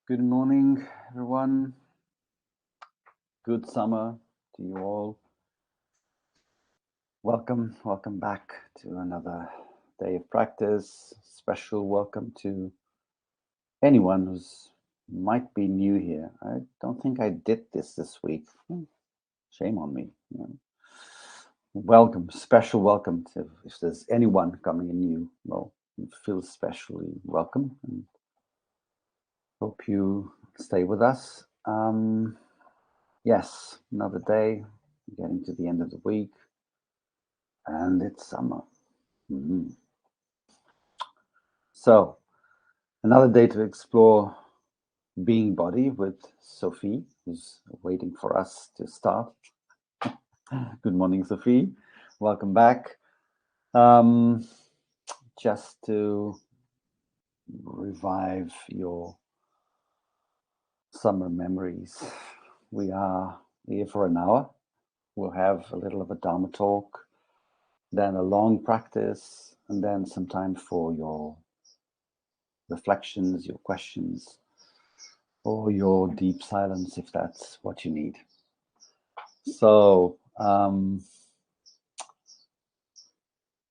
Good morning, everyone. Good summer to you all. Welcome back to another day of practice. Special welcome to anyone who's might be new here. I don't think I did this week. Shame on me. Welcome, special welcome to if there's anyone coming in new. Well, you feel especially welcome, and hope you stay with us. Yes, another day, getting to the end of the week, and it's summer. Mhm. So, another day to explore being body with Sophie, who's waiting for us to start. Good morning, Sophie. Welcome back. Um, just to revive your summer memories, we are here for an hour. We'll have a little of a Dharma talk, then a long practice, and then some time for your reflections, your questions, or your deep silence if that's what you need. So,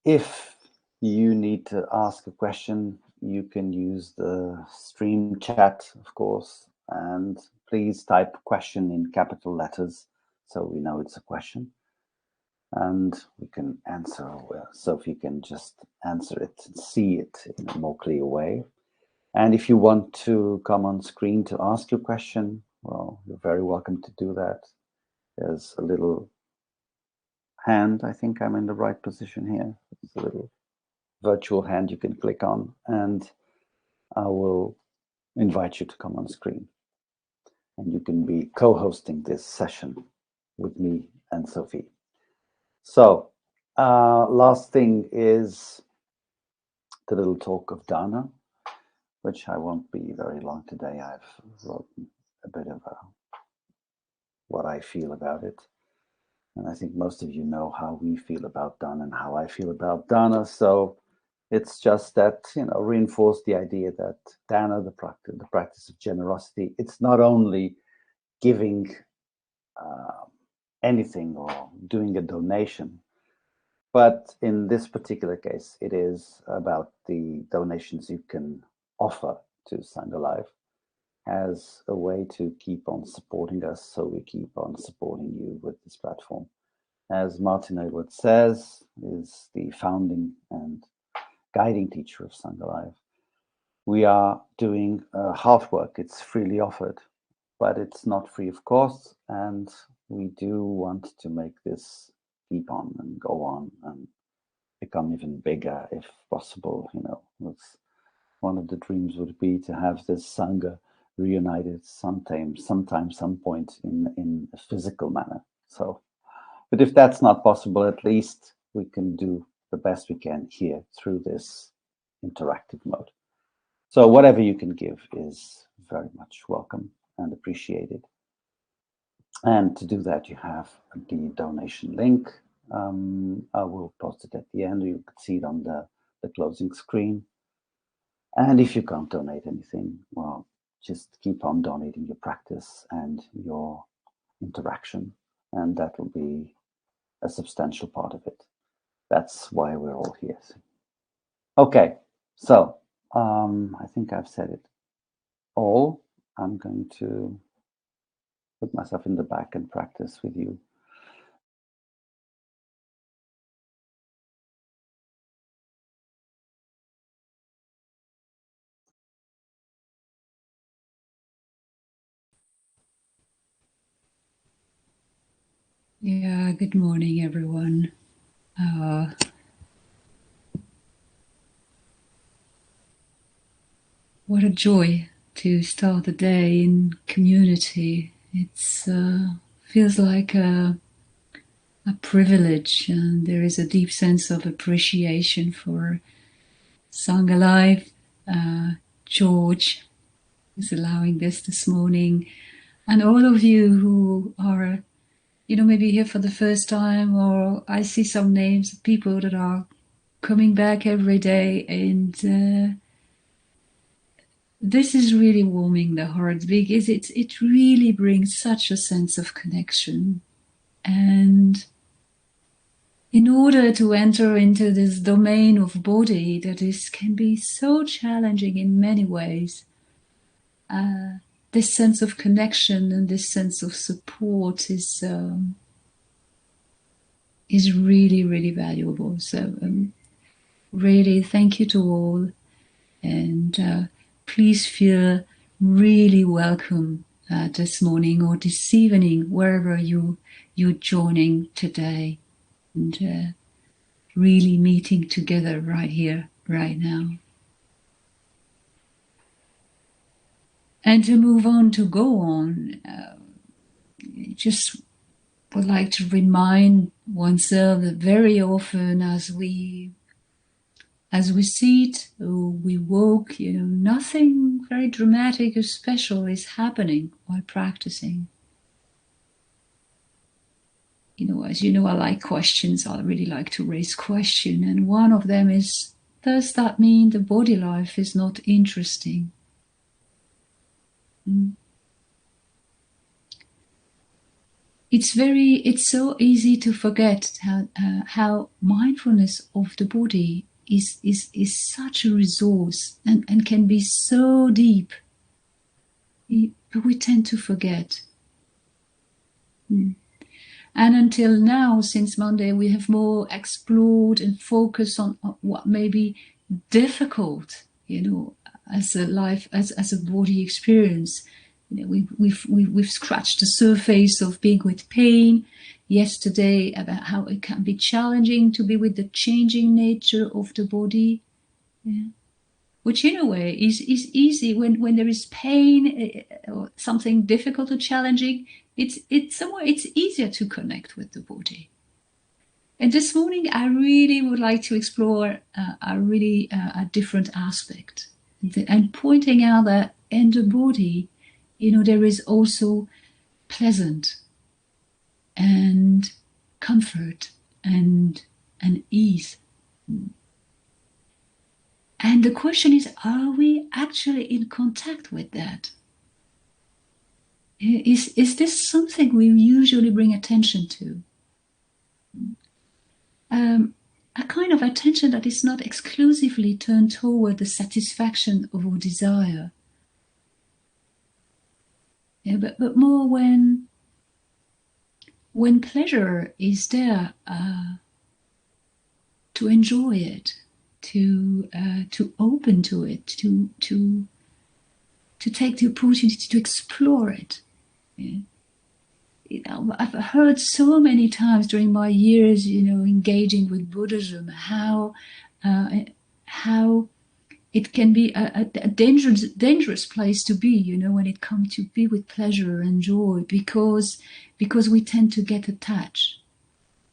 if you need to ask a question, you can use the stream chat, of course, and please type question in capital letters so we know it's a question. And we can answer, Sophie can just answer it and see it in a more clear way. And if you want to come on screen to ask your question, well, you're very welcome to do that. There's a little hand. I think I'm in the right position here. It's a little virtual hand you can click on, and I will invite you to come on screen. And you can be co-hosting this session with me and Sophie. So, last thing is the little talk of Dana, which I won't be very long today. I've written a bit of what I feel about it. And I think most of you know how we feel about Dana and how I feel about Dana. So it's just that, reinforce the idea that Dana, the practice of generosity, it's not only giving anything or doing a donation, but in this particular case, it is about the donations you can offer to Sangha Life as a way to keep on supporting us, so we keep on supporting you with this platform. As Martin Edwards says, is the founding and guiding teacher of Sangha Life. We are doing hard work. It's freely offered, but it's not free of cost. And we do want to make this keep on and go on and become even bigger if possible. One of the dreams would be to have this Sangha reunited sometime, some point in a physical manner. So, but if that's not possible, at least we can do the best we can here through this interactive mode. So whatever you can give is very much welcome and appreciated. And to do that, you have the donation link. I will post it at the end. You can see it on the closing screen. And if you can't donate anything, well, just keep on donating your practice and your interaction, and that will be a substantial part of it. That's why we're all here. Okay, so I think I've said it all. I'm going to put myself in the back and practice with you. Yeah, good morning, everyone. What a joy to start the day in community. It's feels like a privilege, and there is a deep sense of appreciation for Sangha Life. George is allowing this morning, and all of you who are, maybe here for the first time, or I see some names of people that are coming back every day, and this is really warming the heart because it really brings such a sense of connection. And in order to enter into this domain of body that can be so challenging in many ways, this sense of connection and this sense of support is really, really valuable. So really, thank you to all, and please feel really welcome this morning or this evening, wherever you're joining today, and really meeting together right here, right now. And to move on, to go on, just would like to remind oneself that very often as we sit or we walk, nothing very dramatic or special is happening while practicing. As you know, I like questions. I really like to raise questions. And one of them is, does that mean the body life is not interesting? It's so easy to forget how mindfulness of the body is such a resource and can be so deep, but we tend to forget. And until now, since Monday, we have more explored and focused on what may be difficult, as a life, as a body experience. We've scratched the surface of being with pain yesterday, about how it can be challenging to be with the changing nature of the body, which in a way is easy when there is pain or something difficult or challenging. It's easier to connect with the body. And this morning, I really would like to explore a different aspect, and pointing out that in the body, there is also pleasant and comfort and ease. And the question is, are we actually in contact with that? Is this something we usually bring attention to? A kind of attention that is not exclusively turned toward the satisfaction of our desire. But more when pleasure is there, to enjoy it, to open to it, to take the opportunity to explore it. I've heard so many times during my years, engaging with Buddhism, how it can be a dangerous place to be, when it comes to be with pleasure and joy, because we tend to get attached,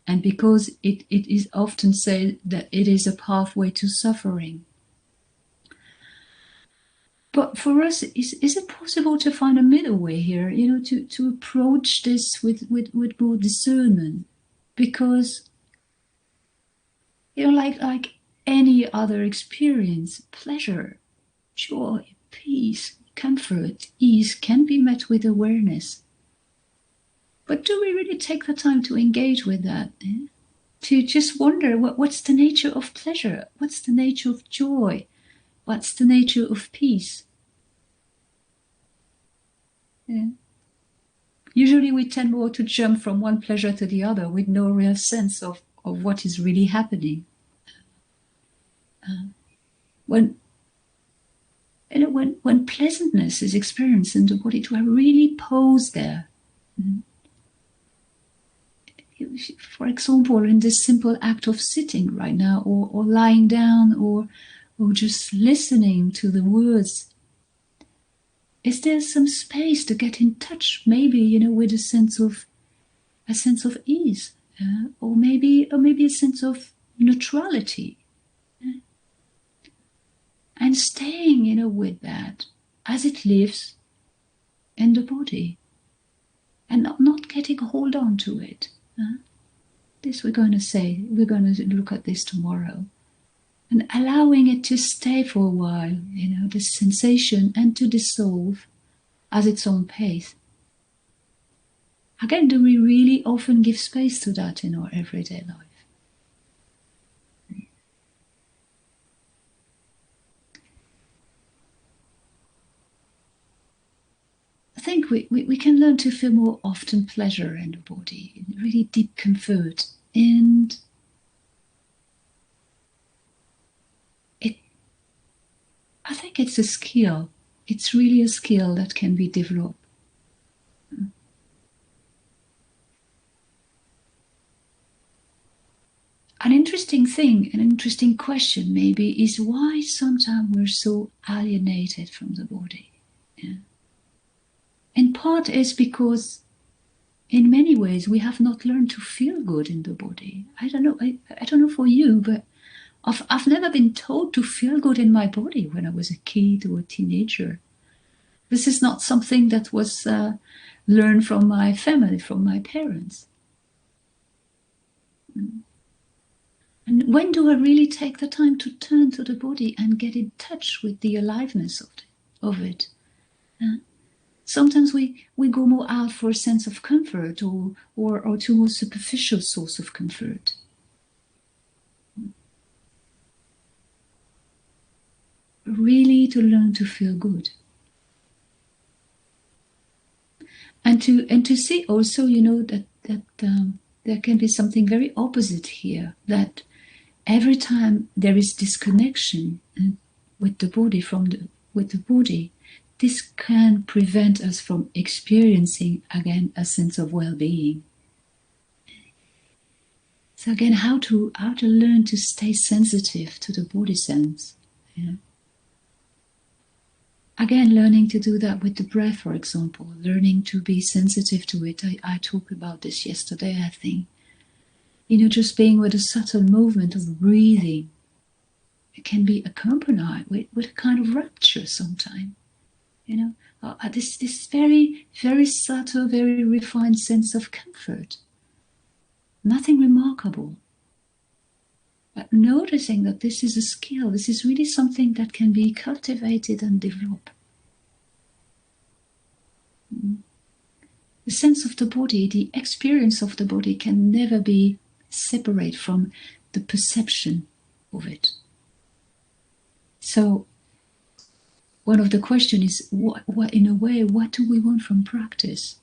and because it is often said that it is a pathway to suffering. But for us, is it possible to find a middle way here, to approach this with more discernment? Because, like any other experience, pleasure, joy, peace, comfort, ease can be met with awareness. But do we really take the time to engage with that? To just wonder, what's the nature of pleasure? What's the nature of joy? What's the nature of peace? Usually we tend more to jump from one pleasure to the other with no real sense of what is really happening. When pleasantness is experienced in the body, to really pause there. For example, in this simple act of sitting right now, or lying down, or just listening to the words. Is there some space to get in touch, maybe, with a sense of ease, or maybe a sense of neutrality, and staying, with that as it lives in the body, and not getting a hold on to it. This we're going to look at this tomorrow. and allowing it to stay for a while, this sensation, and to dissolve at its own pace. Again, do we really often give space to that in our everyday life? I think we can learn to feel more often pleasure in the body, really deep comfort. And I think it's a skill. It's really a skill that can be developed. An interesting thing, an interesting question maybe, is why sometimes we're so alienated from the body. Yeah. In part is because in many ways we have not learned to feel good in the body. I don't know. I don't know for you, but I've never been told to feel good in my body when I was a kid or a teenager. This is not something that was learned from my family, from my parents. And when do I really take the time to turn to the body and get in touch with the aliveness of it? Sometimes we go more out for a sense of comfort or to a more superficial source of comfort. Really to learn to feel good. And to see also, that there can be something very opposite here, that every time there is disconnection with the body with the body, this can prevent us from experiencing again a sense of well-being. So again, how to learn to stay sensitive to the body sense. Yeah. Again, learning to do that with the breath, for example, learning to be sensitive to it. I talked about this yesterday, I think. Just being with a subtle movement of breathing. It can be accompanied with a kind of rapture sometimes. This very, very subtle, very refined sense of comfort. Nothing remarkable. But noticing that this is a skill, this is really something that can be cultivated and developed. The sense of the body, the experience of the body can never be separate from the perception of it. So one of the questions is, what in a way, what do we want from practice?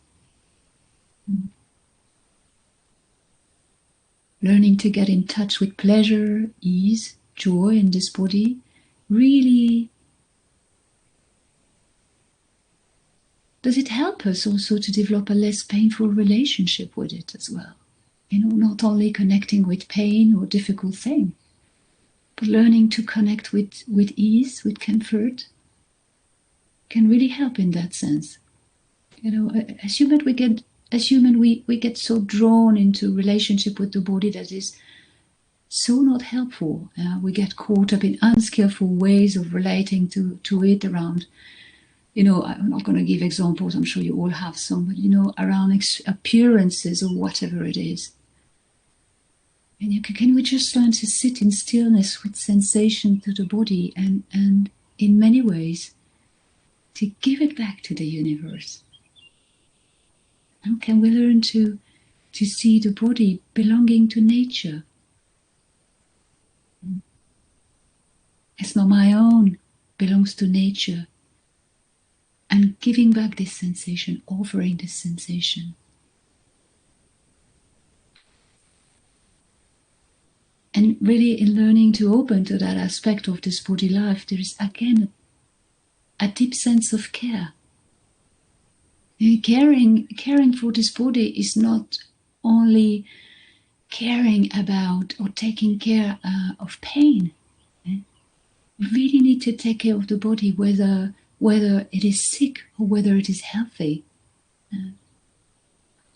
Learning to get in touch with pleasure, ease, joy in this body, really, does it help us also to develop a less painful relationship with it as well? Not only connecting with pain or difficult thing, but learning to connect with ease, with comfort, can really help in that sense. As human, we get so drawn into relationship with the body that is so not helpful. We get caught up in unskillful ways of relating to it around, I'm not going to give examples, I'm sure you all have some, but, around appearances or whatever it is. And can we just learn to sit in stillness with sensation to the body and in many ways to give it back to the universe? And can we learn to see the body belonging to nature? It's not my own, belongs to nature. And giving back this sensation, offering this sensation. And really in learning to open to that aspect of this body life, there is again a deep sense of care. Caring for this body is not only caring about or taking care of pain. We really need to take care of the body, whether it is sick or whether it is healthy.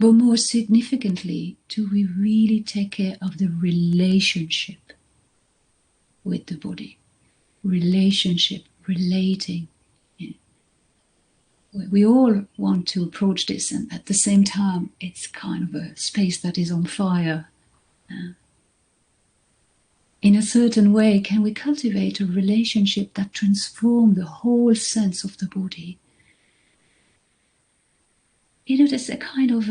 But more significantly, do we really take care of the relationship with the body? Relationship, relating. We all want to approach this, and at the same time, it's kind of a space that is on fire. in a certain way, can we cultivate a relationship that transforms the whole sense of the body? There's a kind of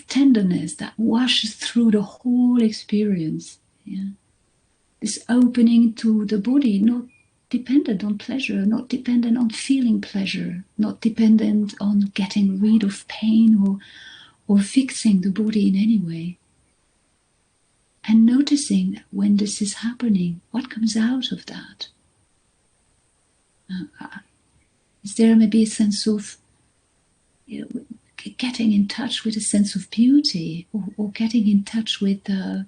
tenderness that washes through the whole experience. Yeah? This opening to the body, not dependent on pleasure, not dependent on feeling pleasure, not dependent on getting rid of pain or fixing the body in any way. And noticing that when this is happening, what comes out of that? Is there maybe a sense of getting in touch with a sense of beauty, or getting in touch with the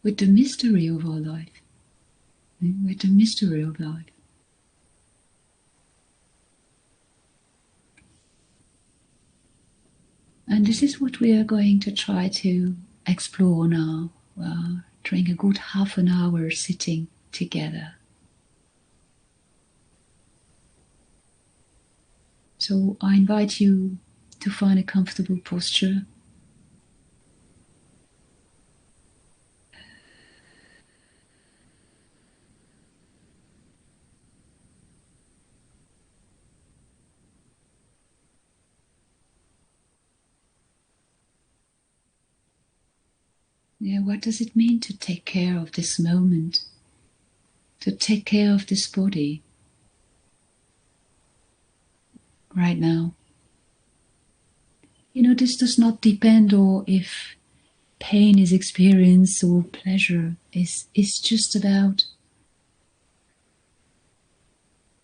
mystery of our life, with the mystery of life? And this is what we are going to try to explore now, during a good half an hour sitting together. So I invite you to find a comfortable posture. Yeah, what does it mean to take care of this moment? To take care of this body right now? This does not depend on if pain is experienced or pleasure. It's just about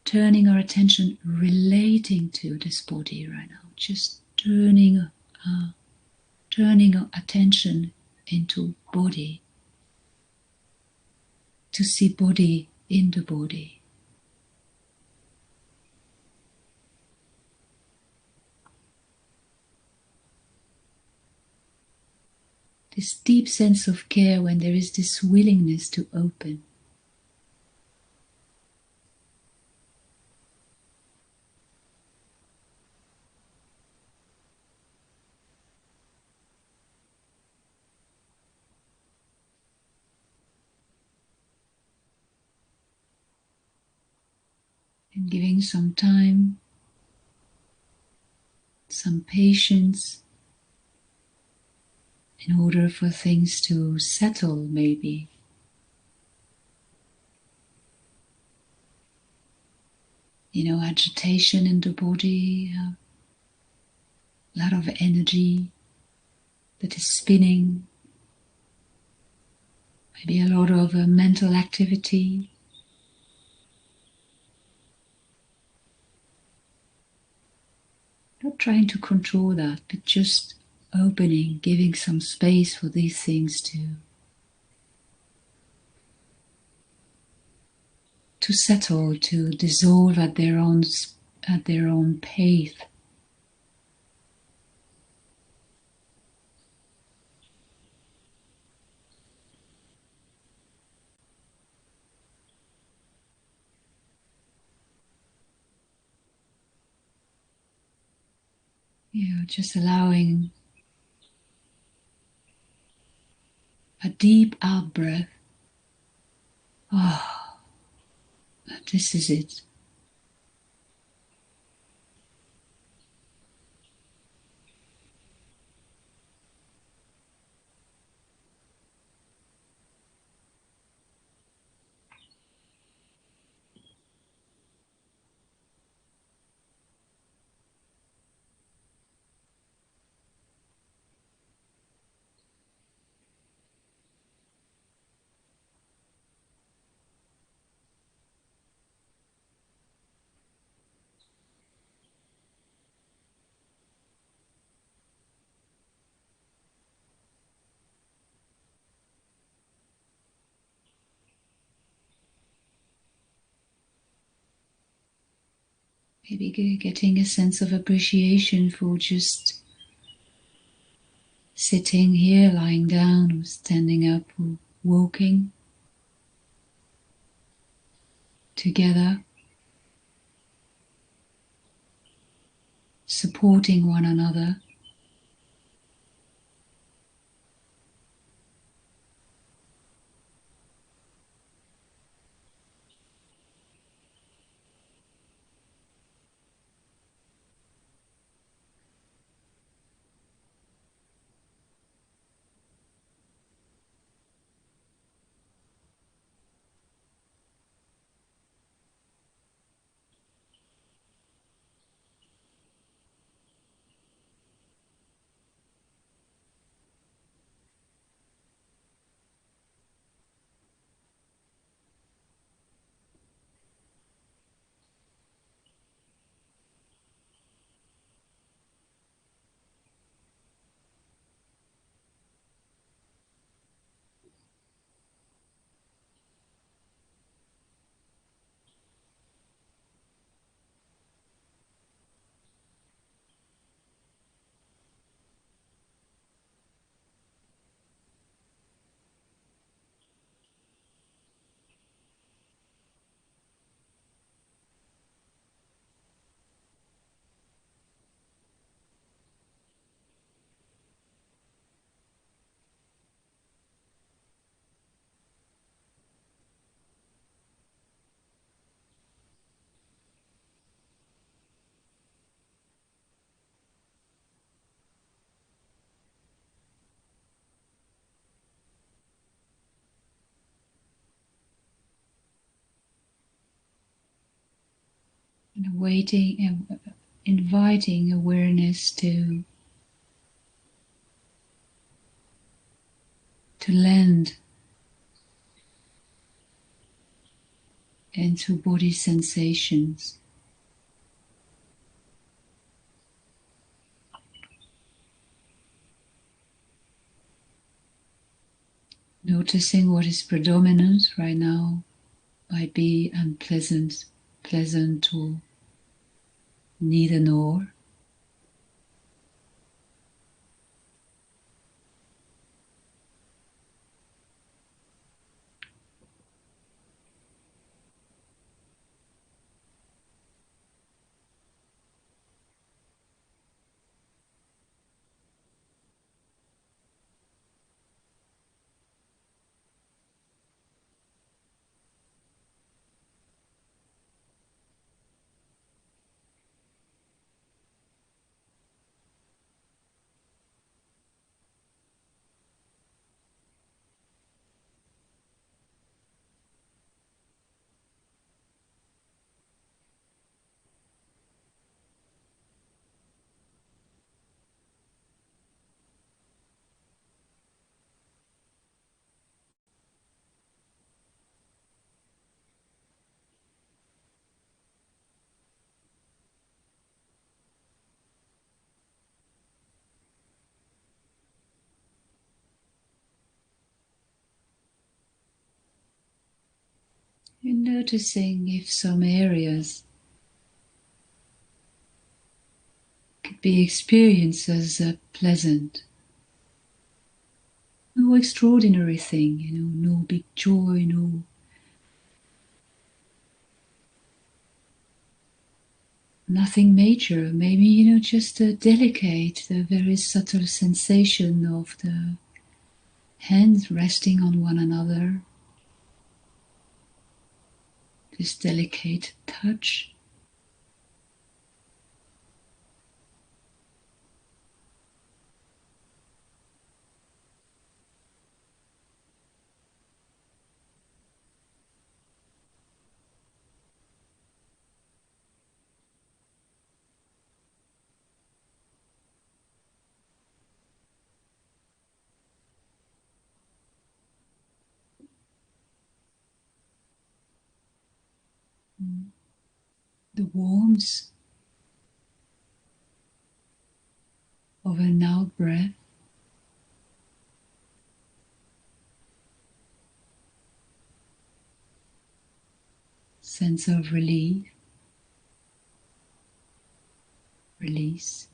turning our attention, relating to this body right now. Just turning our attention into body, to see body in the body. This deep sense of care when there is this willingness to open. And giving some time, some patience, in order for things to settle, maybe. Agitation in the body, a lot of energy that is spinning, maybe a lot of mental activity. Not trying to control that, but just opening, giving some space for these things to settle, to dissolve at their own pace. Just allowing a deep out breath. Oh, this is it. Maybe getting a sense of appreciation for just sitting here, lying down, or standing up, or walking together, supporting one another. and waiting and inviting awareness to land into body sensations. Noticing what is predominant right now might be unpleasant, pleasant, or neither nor. And noticing if some areas could be experienced as a pleasant, no extraordinary thing, no big joy, no nothing major. Maybe, just a delicate, a very subtle sensation of the hands resting on one another, this delicate touch. The warmth of an out breath, sense of relief, release.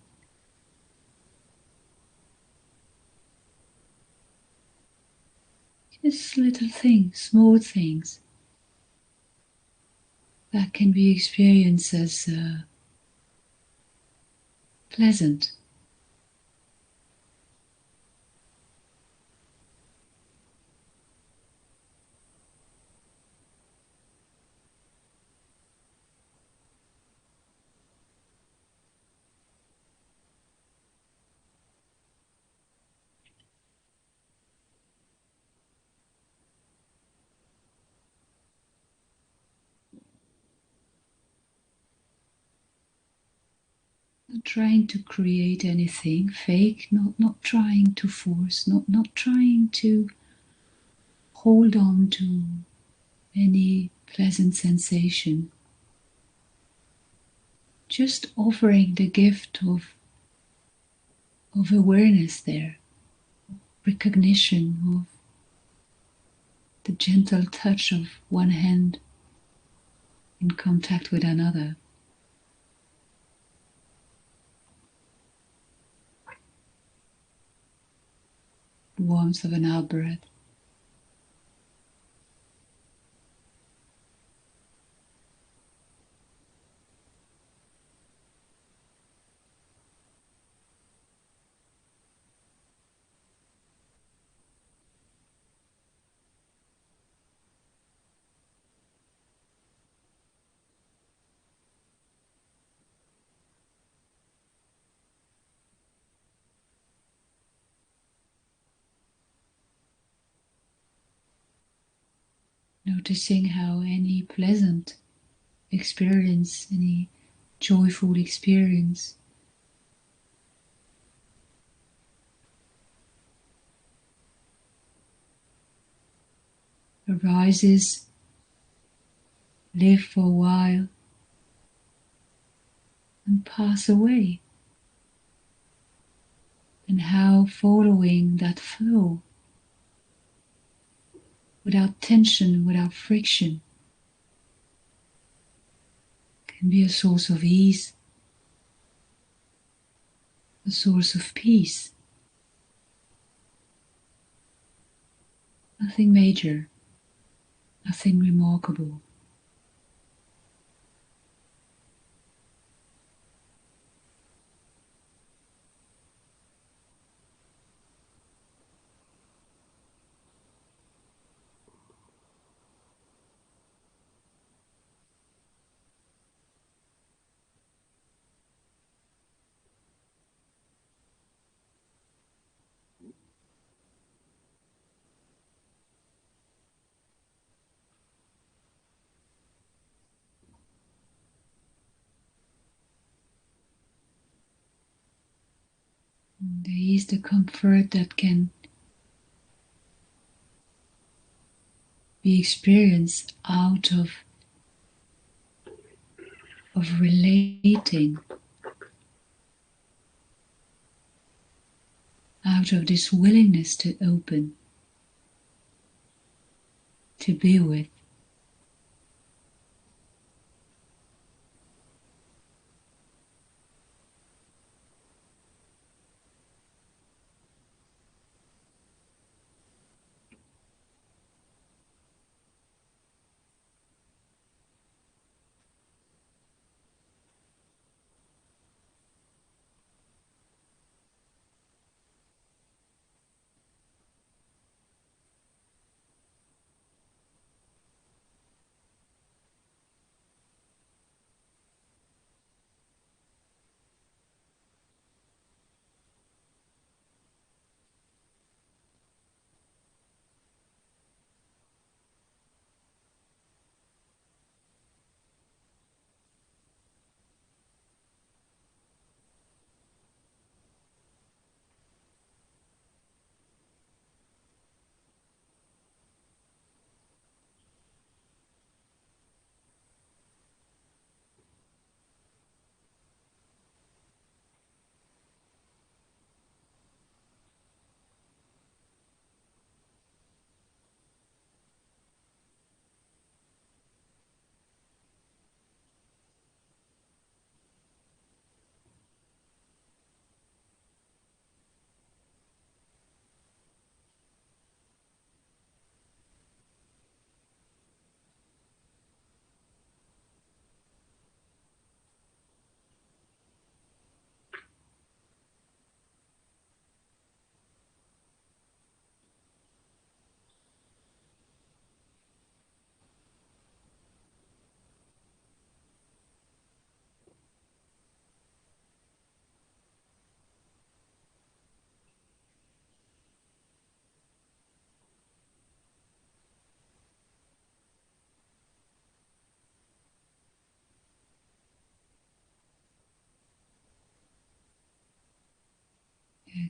Just little things, small things that can be experienced as pleasant. Not trying to create anything fake, not trying to force, not trying to hold on to any pleasant sensation. Just offering the gift of awareness there, recognition of the gentle touch of one hand in contact with another. The warmth of an out breath. Noticing how any pleasant experience, any joyful experience, arises, live for a while, and pass away. And how following that flow, without tension, without friction, can be a source of ease, a source of peace. Nothing major, nothing remarkable. There is the comfort that can be experienced out of relating, out of this willingness to open, to be with.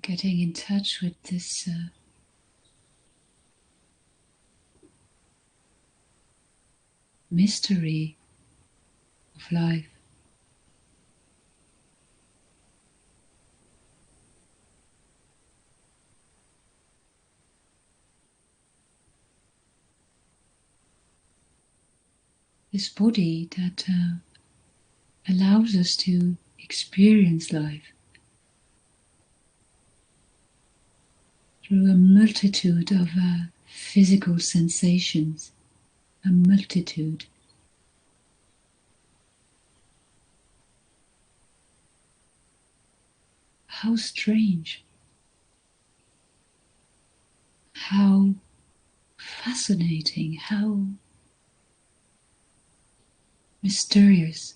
Getting in touch with this mystery of life. This body that allows us to experience life through a multitude of physical sensations, a multitude. How strange, how fascinating, how mysterious.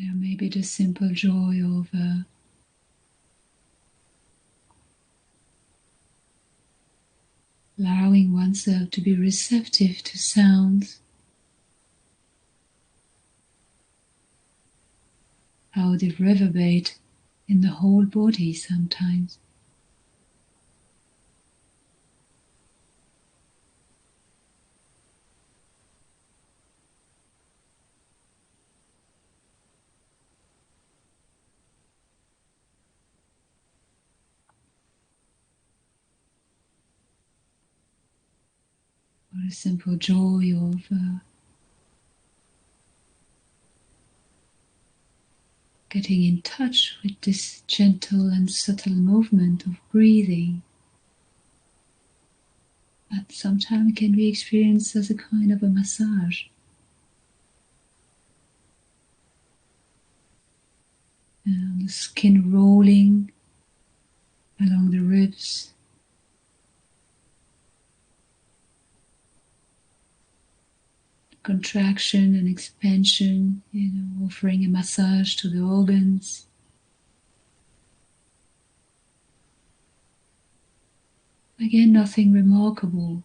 Yeah, maybe the simple joy of allowing oneself to be receptive to sounds, how they reverberate in the whole body sometimes. Or the simple joy of getting in touch with this gentle and subtle movement of breathing that sometimes can be experienced as a kind of a massage. And the skin rolling along the ribs, contraction and expansion, offering a massage to the organs. Again, nothing remarkable.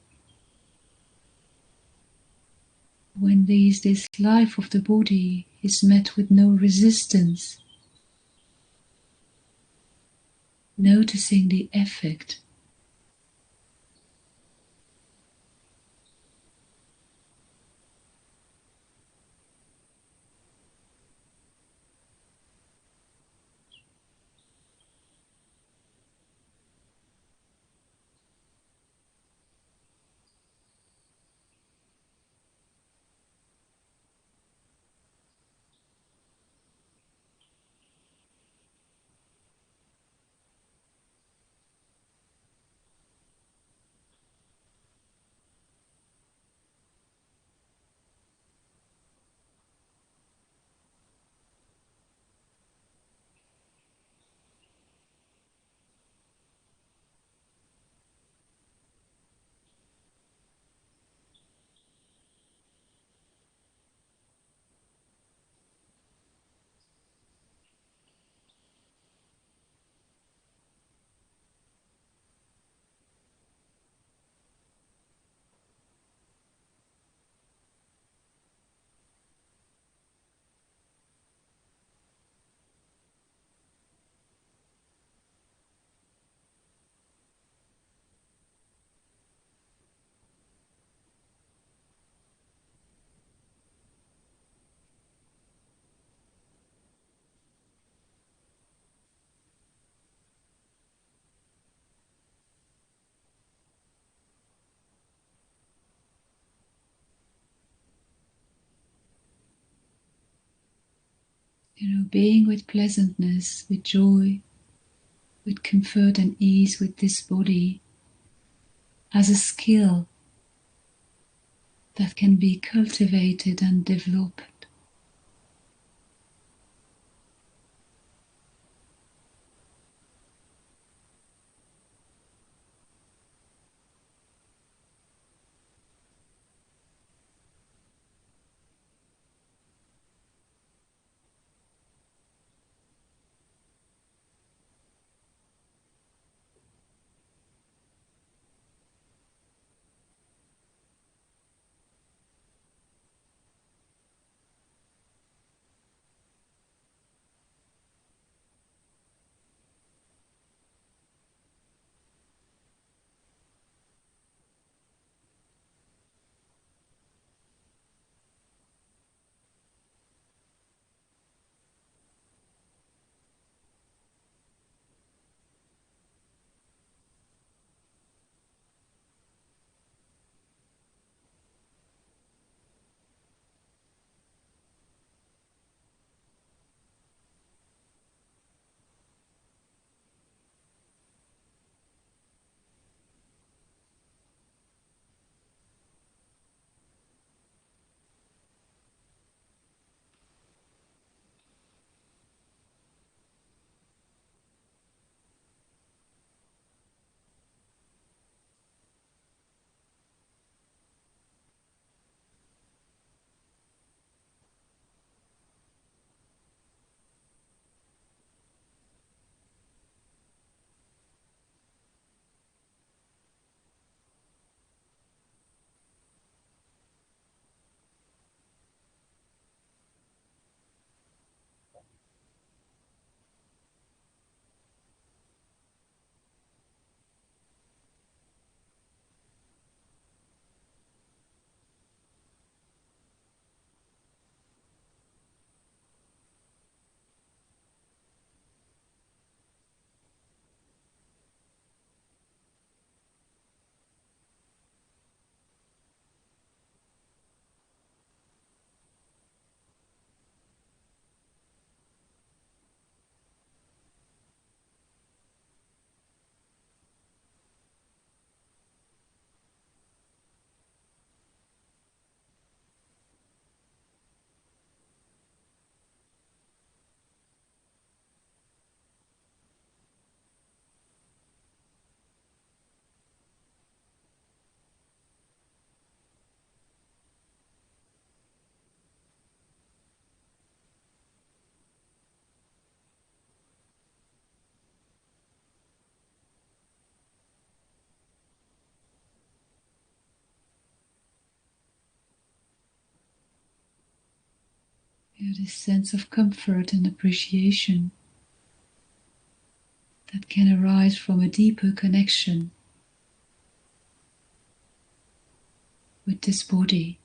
When this life of the body is met with no resistance, noticing the effect. Being with pleasantness, with joy, with comfort and ease with this body as a skill that can be cultivated and developed. this sense of comfort and appreciation that can arise from a deeper connection with this body.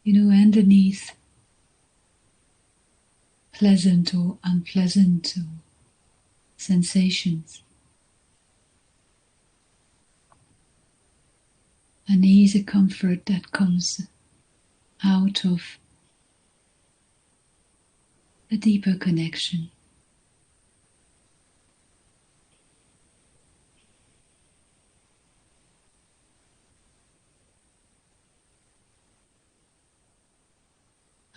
Underneath pleasant or unpleasant sensations, an easy comfort that comes out of a deeper connection.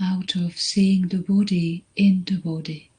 Out of seeing the body in the body.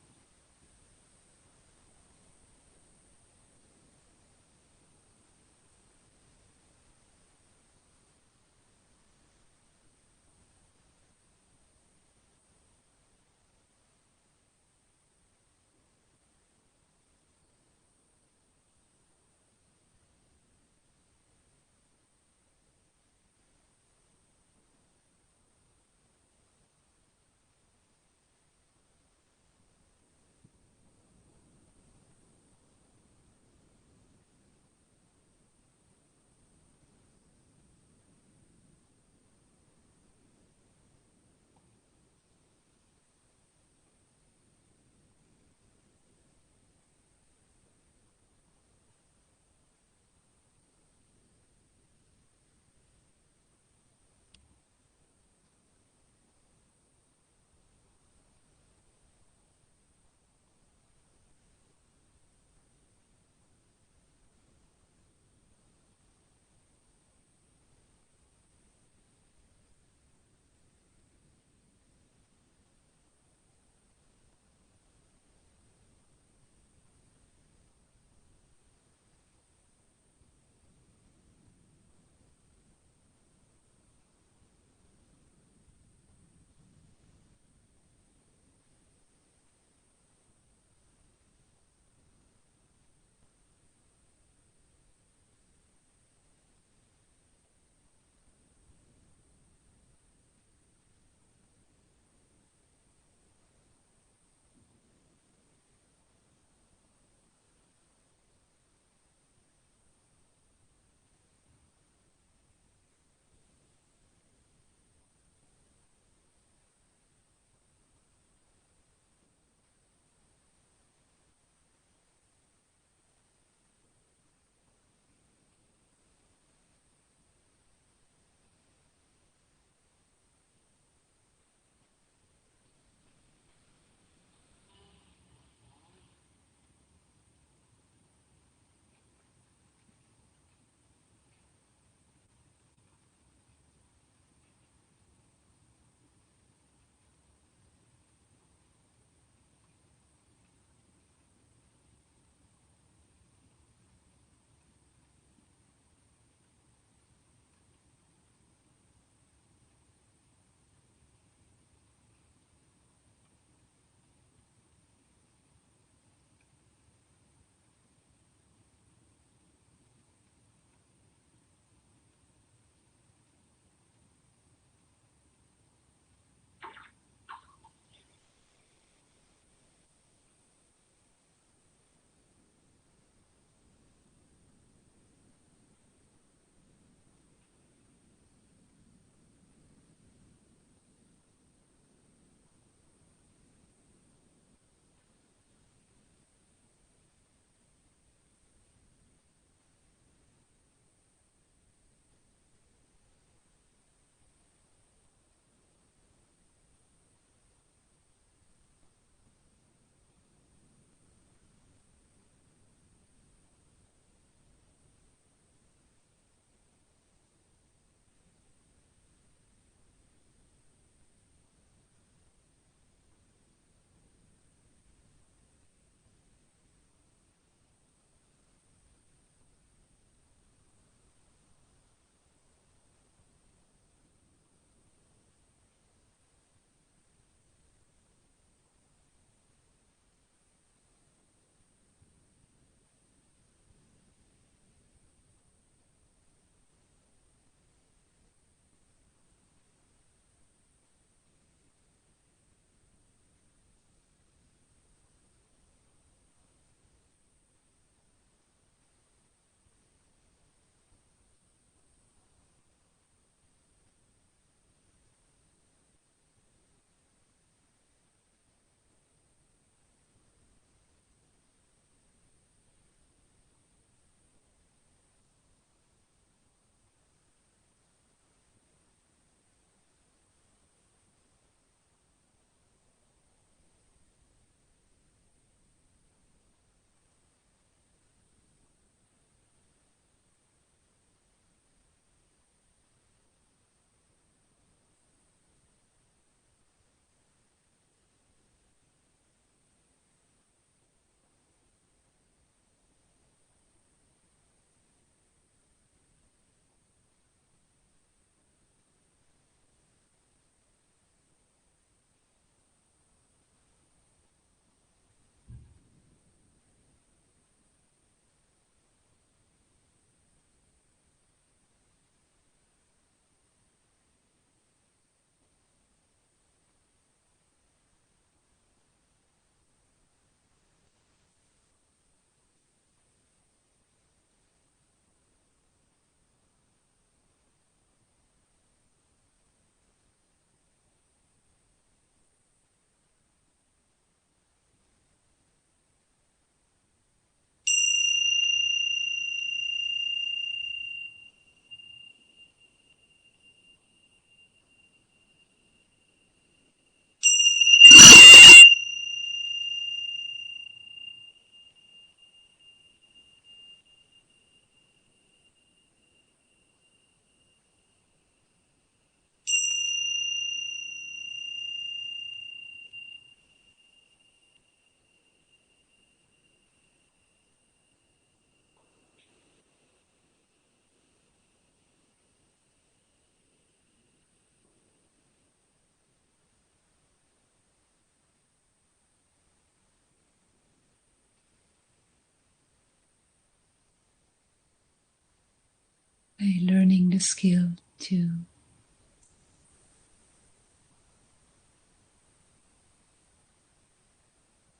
learning the skill to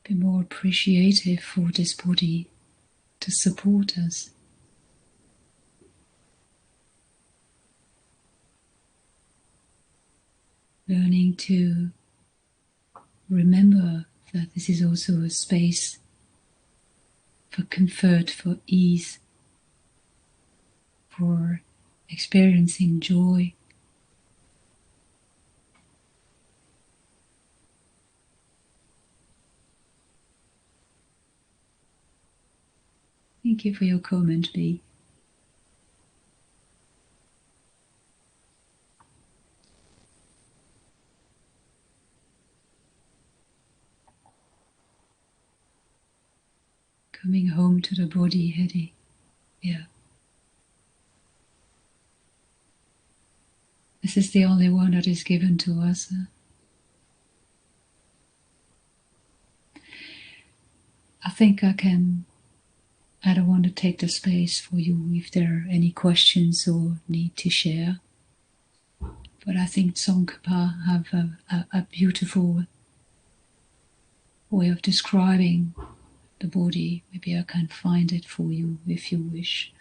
be more appreciative for this body to support us. Learning to remember that this is also a space for comfort, for ease, for experiencing joy. Thank you for your comment, B. Coming home to the body, Hedy. Yeah. This is the only one that is given to us. I think I don't want to take the space for you if there are any questions or need to share. But I think Tsongkhapa have a beautiful way of describing the body. Maybe I can find it for you if you wish.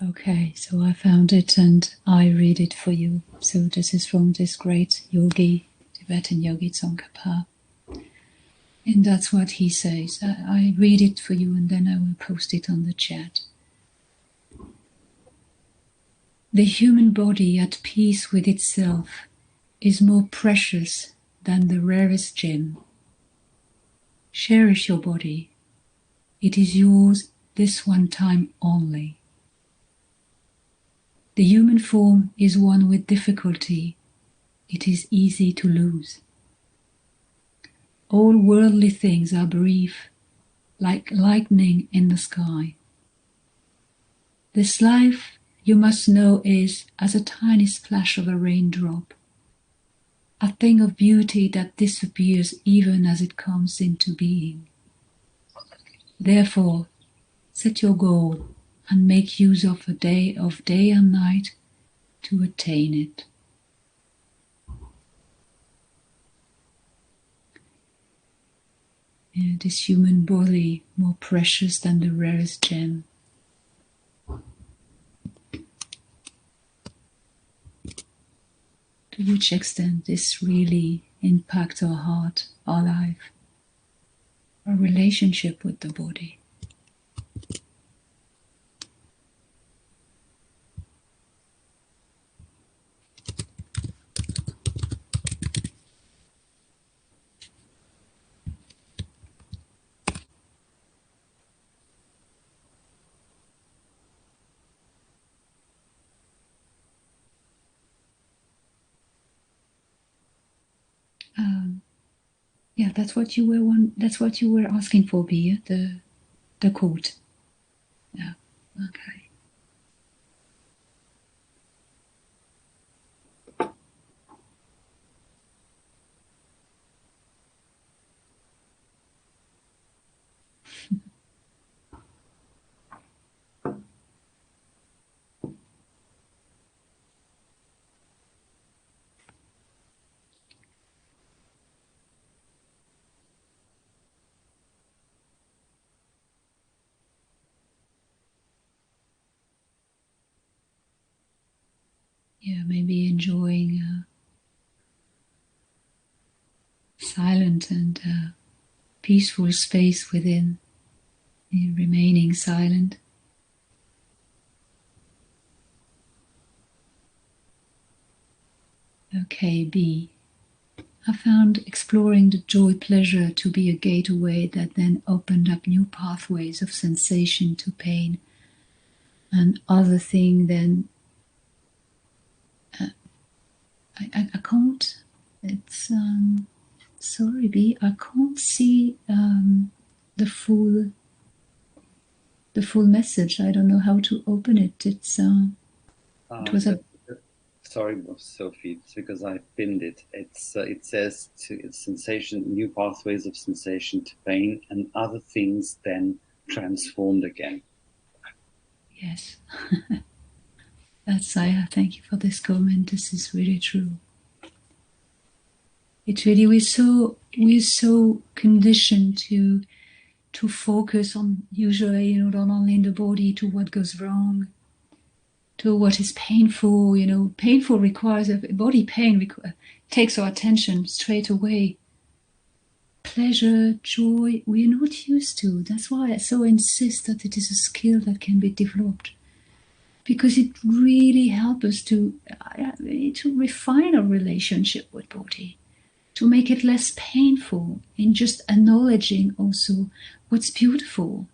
Okay, so I found it and I read it for you. So this is from this great yogi, Tibetan yogi Tsongkhapa. And that's what he says. I read it for you and then I will post it on the chat. The human body at peace with itself is more precious than the rarest gem. Cherish your body. It is yours this one time only. The human form is one with difficulty. It is easy to lose. All worldly things are brief, like lightning in the sky. This life, you must know, is as a tiny splash of a raindrop, a thing of beauty that disappears even as it comes into being. Therefore, set your goal and make use of day and night to attain it. This human body, more precious than the rarest gem. To which extent this really impacts our heart, our life, our relationship with the body. Yeah, that's what you were asking for, Bia, the quote. Yeah. Okay. Yeah, maybe enjoying silent and peaceful space within, remaining silent. Okay, B. I found exploring the joy pleasure to be a gateway that then opened up new pathways of sensation to pain. And other thing then, I can't, it's, sorry B, I can't see the full the full message. I don't know how to open it. It was a Sorry, Sophie, it's because I pinned it. It says it's sensation, new pathways of sensation to pain, and other things then transformed again. Yes. I thank you for this comment. This is really true. It's really we're so conditioned to focus on, usually, not only in the body, to what goes wrong, to what is painful. Painful requires body pain takes our attention straight away. Pleasure, joy, we're not used to. That's why I so insist that it is a skill that can be developed, because it really helps us to refine our relationship with body, to make it less painful, in just acknowledging also what's beautiful,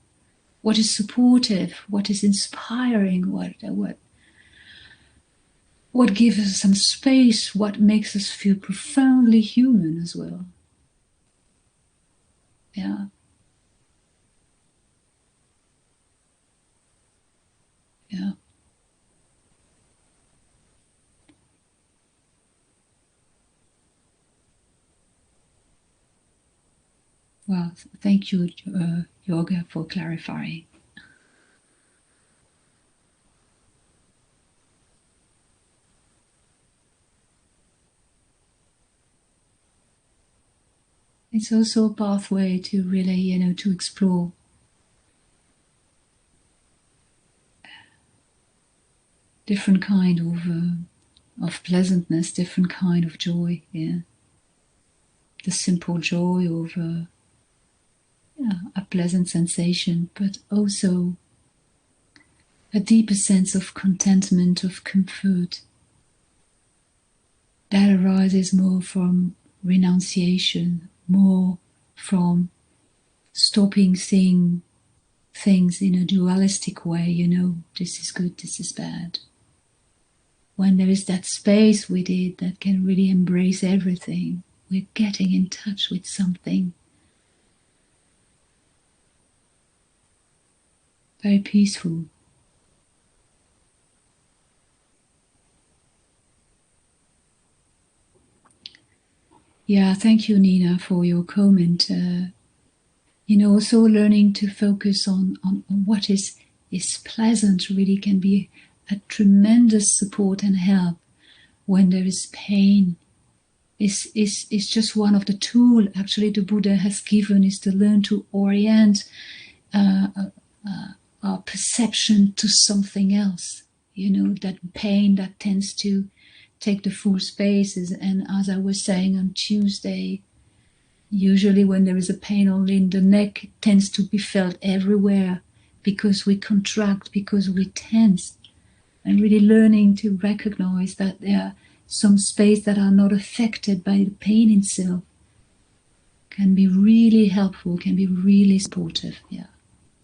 what is supportive, what is inspiring, what gives us some space, what makes us feel profoundly human as well. Yeah. Yeah. Well, thank you, Yoga, for clarifying. It's also a pathway to really, to explore different kind of pleasantness, different kind of joy. Yeah, the simple joy of a pleasant sensation, but also a deeper sense of contentment, of comfort that arises more from renunciation, more from stopping seeing things in a dualistic way. This is good, this is bad. When there is that space with it that can really embrace everything, we're getting in touch with something very peaceful. Yeah, thank you, Nina, for your comment. Also learning to focus on what is pleasant really can be a tremendous support and help when there is pain. Is just one of the tools actually the Buddha has given, is to learn to orient our perception to something else. That pain that tends to take the full spaces. And as I was saying on Tuesday, usually when there is a pain only in the neck, it tends to be felt everywhere because we contract, because we tense. And really learning to recognize that there are some spaces that are not affected by the pain itself can be really helpful, can be really supportive. Yeah,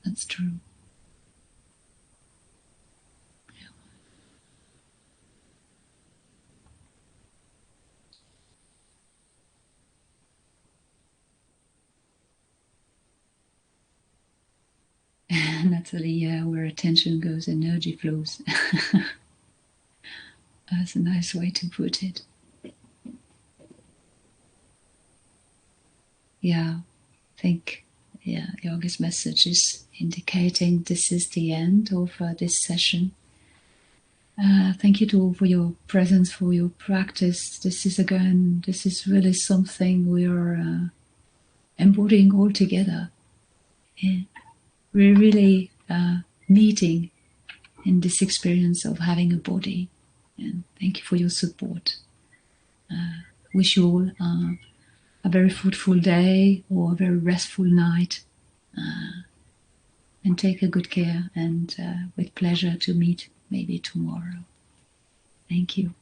that's true. Natalie, where attention goes, energy flows. That's a nice way to put it. Yeah, I think Yoga's message is indicating this is the end of this session. Thank you to all for your presence, for your practice. This is really something we are embodying all together. Yeah. We're really meeting in this experience of having a body. And thank you for your support. Wish you all a very fruitful day or a very restful night. And take a good care, and with pleasure to meet maybe tomorrow. Thank you.